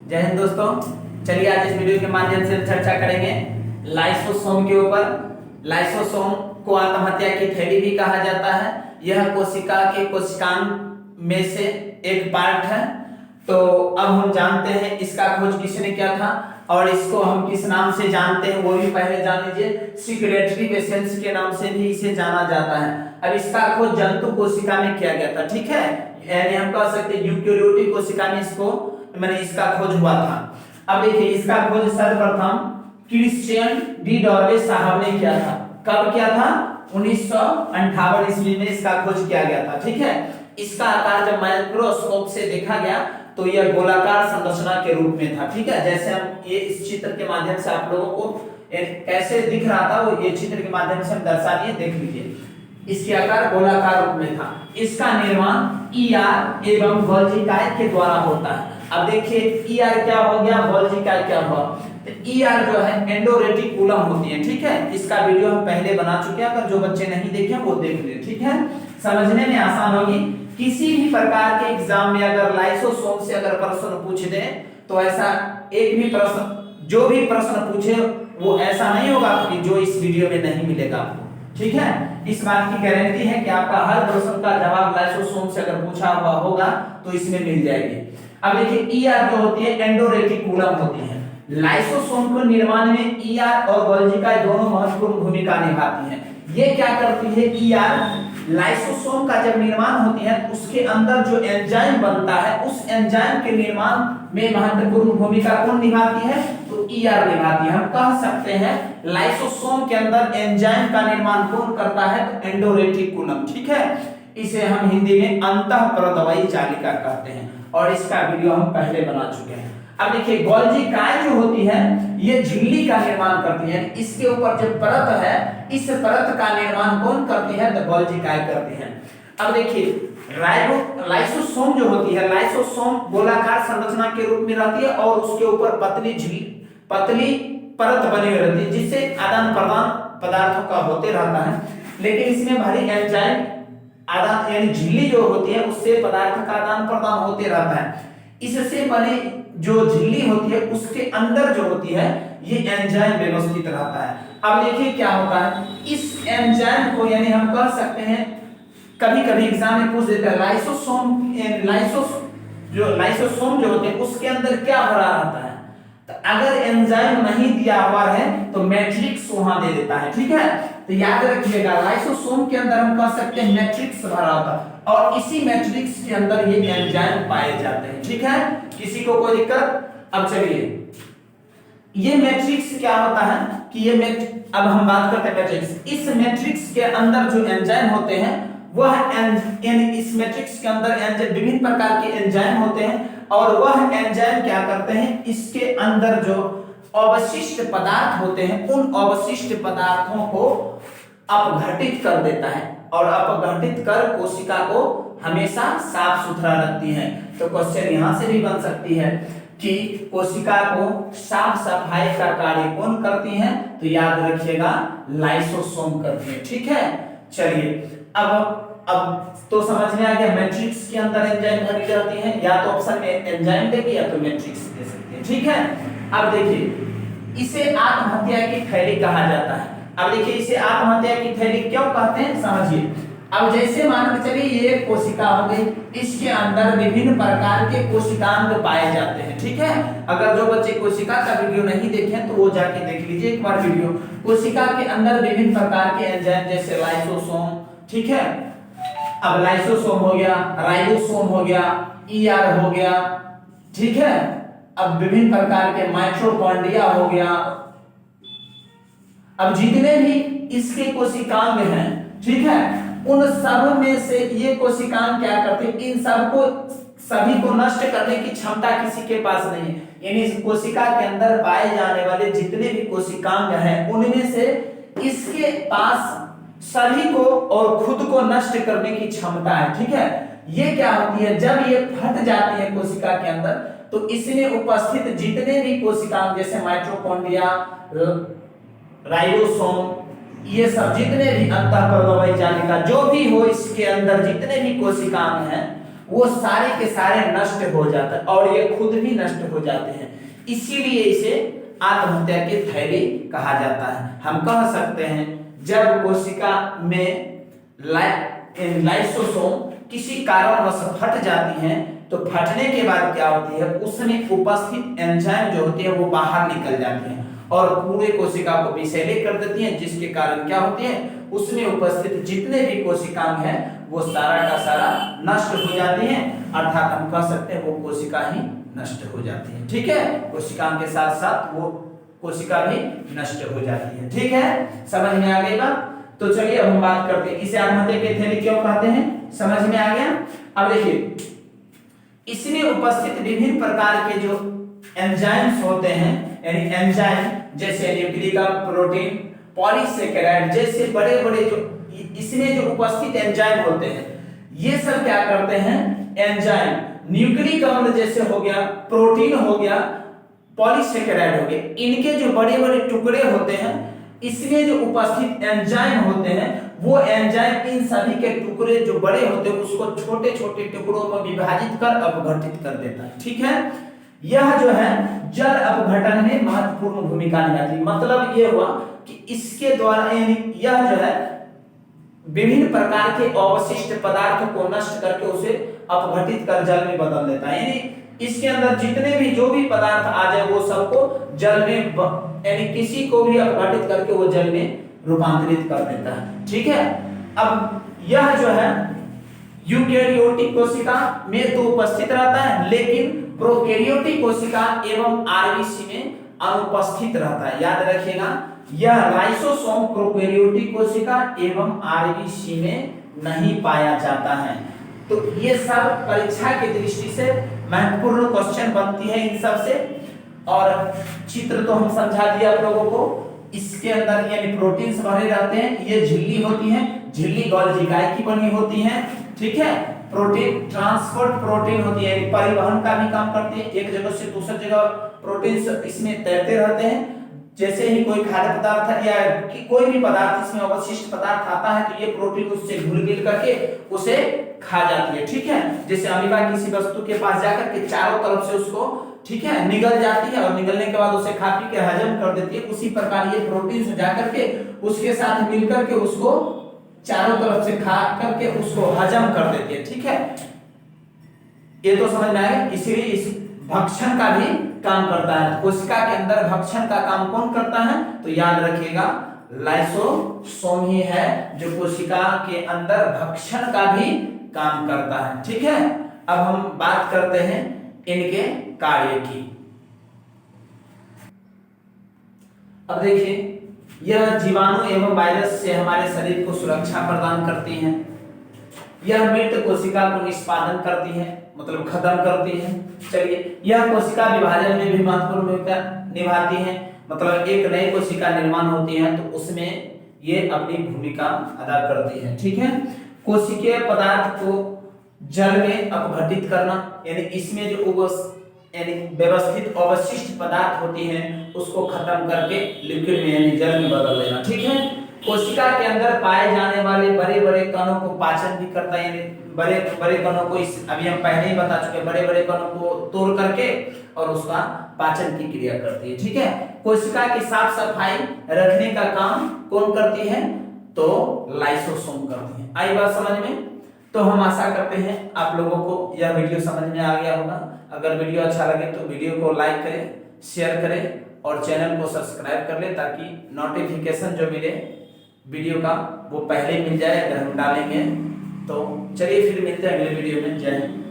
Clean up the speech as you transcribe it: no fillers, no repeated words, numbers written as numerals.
जय हिंद दोस्तों। चलिए आज इस वीडियो के माध्यम से चर्चा करेंगे लाइसोसोम के ऊपर। लाइसोसोम को आत्महत्या की थैली भी कहा जाता है। यह कोशिका के कोशिकांग में से एक पार्ट है। तो अब हम जानते हैं इसका खोज किसने किया था और इसको हम किस नाम से जानते हैं वो भी पहले जान लीजिए। सिक्रेटरी वेसेल्स के नाम से भी इसे जाना जाता है। अब इसका खोज जंतु कोशिका में किया गया था, ठीक है। यानी हम कह सकते हैं यूकेरियोटिक कोशिका में इसका खोज हुआ था। अब देखिए इसका खोज सर्वप्रथम क्रिश्चियन डी डॉर्वे साहब ने किया था। कब किया था? 1958 ईस्वी में इसका खोज किया गया था, ठीक है। इसका आकार जब माइक्रोस्कोप से देखा गया तो यह गोलाकार संरचना के रूप में था, ठीक है। जैसे हम ये इस चित्र के माध्यम से आप लोगों को कैसे दिख रहा था वो ये चित्र के माध्यम से हम दर्शा दिए, देख लीजिए। इसके आकार गोलाकार रूप में था। इसका निर्माण ईआर एवं गोल्जी काय के द्वारा होता है। अब देखिए ईआर क्या हो गया, गोल्जी काय क्या हुआ। तो ईआर जो है एंडोरेटिकुलम होती है, ठीक है। इसका वीडियो हम पहले बना चुके हैं, अगर जो बच्चे नहीं देखे वो देख ले, ठीक है। समझने में आसान होगी। किसी भी प्रकार के एग्जाम में अगर लाइसोसोम से अगर प्रश्न पूछ दे तो ऐसा एक भी प्रश्न जो भी प्रश्न पूछे वो ऐसा नहीं होगा कि जो इस वीडियो में नहीं मिलेगा आपको, ठीक है। इस बात की गारंटी है कि आपका हर प्रश्न का जवाब लाइसोसोम से अगर पूछा हुआ होगा तो इसमें मिल जाएगी। अब देखिए ईआर जो होती है एंडोरेटिकुलम होती है। लाइसोसोम के निर्माण में ईआर और गोल्जी काय दोनों महत्वपूर्ण भूमिका निभाती हैं। ये क्या करती है? ईआर लाइसोसोम का जब निर्माण होती है उसके अंदर जो एंजाइम बनता है उस एंजाइम के निर्माण में महत्वपूर्ण भूमिका कौन निभाती है? तो ईआर निभाती है। हम कह सकते हैं लाइसोसोम के अंदर एंजाइम का निर्माण कौन करता है? तो एंडोरेटिकुलम, ठीक है। इसे हम हिंदी में अंतःप्रदवयी जालिका कहते हैं और इसका वीडियो हम पहले बना चुके हैं। अब देखिए गोल्जी काय जो होती है ये झिल्ली का निर्माण करती है। इसके ऊपर जो परत है इस परत का निर्माण कौन करती है? तो गोल्जी काय करती है। अब देखिए लाइसोसोम जो होती है, लाइसोसोम गोलाकार संरचना के रूप में रहती है और उसके ऊपर पतली परत बनी हुई रहती है जिससे आदान प्रदान पदार्थों का होते रहता है। लेकिन इसमें भारी एंजाइम आदान यानी झिल्ली जो होती है उससे पदार्थ का आदान प्रदान होते रहता है। इससे बने जो झिल्ली होती है उसके अंदर जो होती है ये एंजाइम व्यवस्थित रहता है। अब देखिए क्या होता है, इस एंजाइम को यानी हम कह सकते हैं कभी-कभी एग्जाम में पूछ देता है लाइसोसोम जो होते हैं उसके अंदर क्या भरा रहता है। तो अगर एंजाइम नहीं दिया हुआ है तो मैट्रिक्स वहां दे देता है, ठीक है। तो याद रखिएगा लाइसोसोम के अंदर हम कह सकते हैं मैट्रिक्स भरा होता है और इसी मैट्रिक्स के अंदर ये एंजाइम पाए जाते हैं, ठीक है। किसी को कोई दिक्कत? अब चलिए ये मैट्रिक्स क्या होता है कि अब हम बात करते हैं मैट्रिक्स। इस मैट्रिक्स के अंदर जो एंजाइम होते हैं वह इस मैट्रिक्स के अंदर एंजाइम विभिन्न प्रकार के एंजाइम होते हैं और वह एंजाइम क्या करते हैं इसके अंदर जो अवशिष्ट पदार्थ होते हैं उन अवशिष्ट पदार्थों को अपघटित कर देता है और अपघटित कर कोशिका को हमेशा साफ सुथरा रखती है। तो क्वेश्चन यहां से भी बन सकती है कि कोशिका को साफ सफाई का कार्य कौन करती है? तो याद रखिएगा लाइसोसोम करती है, ठीक है। चलिए अब तो समझ में आ गया मैट्रिक्स के अंदर एंजाइम भरी रहती है। या तो ऑप्शन में एंजाइम देगी या तो मैट्रिक्स दे सकते हैं, ठीक है। अब देखिए इसे आत्महत्या की थैली कहा जाता है। अब देखिए इसे आत्महत्या की थैली क्यों कहते हैं समझिए। अब जैसे मान के चलिए ये कोशिका हो गई, इसके अंदर विभिन्न प्रकार के कोशिकांग पाए जाते हैं, ठीक है। अगर जो बच्चे कोशिका का वीडियो नहीं देखे तो वो जाके देख लीजिए एक बार वीडियो। कोशिका के अंदर विभिन्न प्रकार के एंजाइम जैसे लाइसोसोम, ठीक है। अब लाइसोसोम हो गया, राइबोसोम हो गया, ईआर हो गया, ठीक है। अब विभिन्न प्रकार के माइटोकॉन्ड्रिया हो गया। अब जितने भी इसके कोशिकांग हैं, ठीक है, उन सब में से ये कोशिकांग क्या करते हैं? इन सभी को नष्ट करने की क्षमता किसी के पास नहीं है। यानी इस कोशिका के अंदर पाए जाने वाले जितने भी कोशिकांग हैं उनमें से इसके पास सभी को और खुद को नष्ट करने की क्षमता है, ठीक है। ये क्या होती है जब ये फट जाती है कोशिका के अंदर तो इसमें उपस्थित जितने भी कोशिकांग जैसे माइटोकॉन्ड्रिया, राइबोसोम, ये सब जितने भी अंतःप्रदवयी जालिका जो भी हो इसके अंदर जितने भी कोशिकांग हैं वो सारे के सारे नष्ट हो जाते हैं और ये खुद भी नष्ट हो जाते हैं। इसीलिए इसे आत्महत्या की थैली कहा जाता है। हम कह सकते हैं जब कोशिका में लाइसोसोम किसी कारणवश फट जाती हैं तो फटने के बाद क्या होती है, उसमें उपस्थित एंजाइम जो होती है वो बाहर निकल जाती हैं और पूरे कोशिका को विषैले कर देती हैं, जिसके कारण क्या होती है, उसमें उपस्थित जितने भी कोशिकांग हैं वो सारा का सारा नष्ट हो जाती हैं, अर्थात हम कह सकते हैं वो कोशिका ही नष्ट हो जाती है। ठीक है, कोशिकांग के साथ साथ वो कोशिका भी नष्ट हो जाती है। ठीक है, समझ में आ गई बात? तो चलिए अब हम बात करते हैं इसे आत्महत्या की थैली क्यों कहते हैं, समझ में आ गया? अब देखिए, इसमें उपस्थित विभिन्न प्रकार के जो एंजाइम्स होते हैं, यानी एंजाइम जैसे न्यूक्लिक प्रोटीन, पॉलीसेकेराइड जैसे बड़े बड़े जो इसमें जो उपस्थित एंजाइम होते हैं, ये सब क्या करते हैं, एंजाइम न्यूक्लिक अम्ल जैसे हो गया, प्रोटीन हो गया, पॉलीसेकेराइड हो गया, इनके जो बड़े बड़े टुकड़े होते हैं, इसमें जो उपस्थित एंजाइम होते हैं वो एंजाइम इन सभी के टुकड़े जो बड़े होते हैं उसको छोटे छोटे टुकड़ों में विभाजित कर अपघटित कर देता है। ठीक है, यह जो है जल अपघटन में महत्वपूर्ण भूमिका निभाती है। मतलब ये हुआ कि इसके द्वारा यह जो है विभिन्न प्रकार के अवशिष्ट पदार्थ को नष्ट करके उसे अपघटित कर जल में बदल देता है। यानी इसके अंदर जितने भी जो भी पदार्थ आ जाए वो सबको जल में यानी किसी को भी अपघटित करके वो जल में रूपांतरित कर देता है। ठीक है, अब यह जो है यूकेरियोटिक कोशिका में तो उपस्थित रहता है, लेकिन प्रोकैरियोटिक कोशिका एवं आरबीसी में अनुपस्थित रहता है। याद रखिएगा, यह लाइसोसोम प्रोकैरियोटिक कोशिका एवं आरबीसी में नहीं पाया जाता है। तो ये सब परीक्षा की दृष्टि से महत्वपूर्ण क्वेश्चन बनती है इन सब से। और चित्र तो हम समझा दिया आप लोगों को। इसके अंदर यानी प्रोटीन्स भरे रहते हैं, ये झिल्ली होती है, झिल्ली गोल्गी की बनी होती है। ठीक है, प्रोटीन ट्रांसपोर्ट प्रोटीन होती है, परिवहन का भी काम करती है, एक जगह से दूसरी जगह प्रोटीन्स इसमें तैरते रहते हैं। जैसे ही कोई खाद्य पदार्थ या कोई भी पदार्थ इसमें अवशिष्ट पदार्थ आता है तो ये प्रोटीन उससे घुल-मिल करके उसे खा जाती है। ठीक है, जैसे अमीबा किसी वस्तु के पास जाकर के चारों तरफ से उसको ठीक है निगल जाती है और निगलने के बाद उसे खा पी के हजम कर देती है, उसी प्रकार ये प्रोटीन जाकर के उसके साथ मिलकर के उसको चारों तरफ से खा करके उसको हजम कर देती है। ठीक है, ये तो समझ में आया। इसीलिए इस भक्षण का भी काम करता है। कोशिका के अंदर भक्षण का काम कौन करता है, तो याद रखिएगा लाइसोसोम ही है जो कोशिका के अंदर भक्षण का भी काम करता है। ठीक है, अब हम बात करते हैं इनके कार्य की। अब देखिए, यह जीवाणु एवं वायरस से हमारे शरीर को सुरक्षा प्रदान करती हैं। यह मृत कोशिका को निष्पादन करती है, मतलब खत्म करती है। चलिए, यह कोशिका विभाजन में भी महत्वपूर्ण भूमिका निभाती है, मतलब एक नई कोशिका निर्माण होती है तो उसमें ये अपनी भूमिका अदा करती है। ठीक है, कोशिकीय पदार्थ को जल में अपघटित करना, यानी इसमें जो यानी व्यवस्थित अवशिष्ट पदार्थ होती हैं उसको खत्म करके लिक्विड में यानी जल में बदल देना। ठीक है, कोशिका के अंदर पाए जाने वाले बड़े बड़े कणों को पाचन भी करता है, यानी बड़े बड़े कणों को अभी हम पहले ही बता चुके, बड़े बड़े कणों को तोड़ करके और उसका पाचन की क्रिया करती है। ठीक है, कोशिका की साफ सफाई रखने का काम कौन करती है, तो लाइसोसोम करती है। आई बात समझ में? तो हम आशा करते हैं आप लोगों को यह वीडियो समझ में आ गया होगा। अगर वीडियो अच्छा लगे तो वीडियो को लाइक करें, शेयर करें और चैनल को सब्सक्राइब कर ले ताकि नोटिफिकेशन जो मिले वीडियो का वो पहले मिल जाए अगर हम डालेंगे। तो चलिए फिर मिलते हैं अगले वीडियो में। जय हिंद।